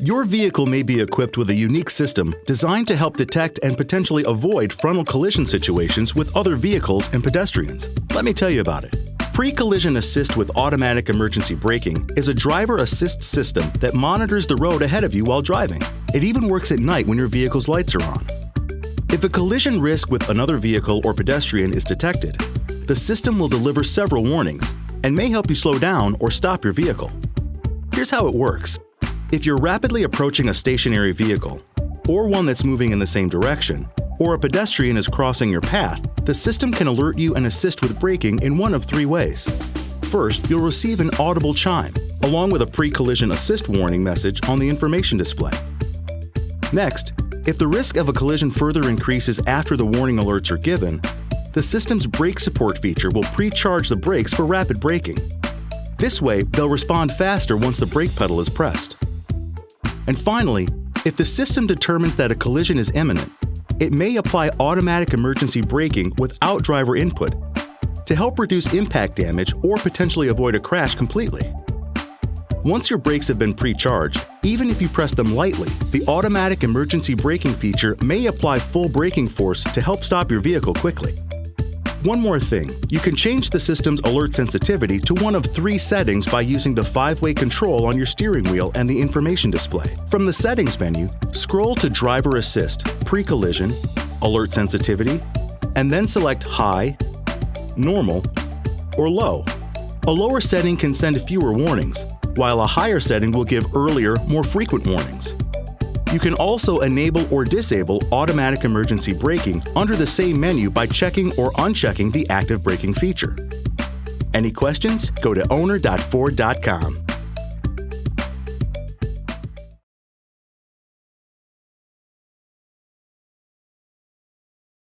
Your vehicle may be equipped with a unique system designed to help detect and potentially avoid frontal collision situations with other vehicles and pedestrians. Let me tell you about it. Pre-collision assist with automatic emergency braking is a driver assist system that monitors the road ahead of you while driving. It even works at night when your vehicle's lights are on. If a collision risk with another vehicle or pedestrian is detected, the system will deliver several warnings and may help you slow down or stop your vehicle. Here's how it works. If you're rapidly approaching a stationary vehicle, or one that's moving in the same direction, or a pedestrian is crossing your path, the system can alert you and assist with braking in one of three ways. First, you'll receive an audible chime, along with a pre-collision assist warning message on the information display. Next, if the risk of a collision further increases after the warning alerts are given, the system's brake support feature will pre-charge the brakes for rapid braking. This way, they'll respond faster once the brake pedal is pressed. And finally, if the system determines that a collision is imminent, it may apply automatic emergency braking without driver input to help reduce impact damage or potentially avoid a crash completely. Once your brakes have been pre-charged, even if you press them lightly, the automatic emergency braking feature may apply full braking force to help stop your vehicle quickly. One more thing, you can change the system's alert sensitivity to one of three settings by using the 5-way control on your steering wheel and the information display. From the Settings menu, scroll to Driver Assist, Pre-Collision, Alert Sensitivity, and then select High, Normal, or Low. A lower setting can send fewer warnings, while a higher setting will give earlier, more frequent warnings. You can also enable or disable automatic emergency braking under the same menu by checking or unchecking the active braking feature. Any questions? Go to owner.ford.com.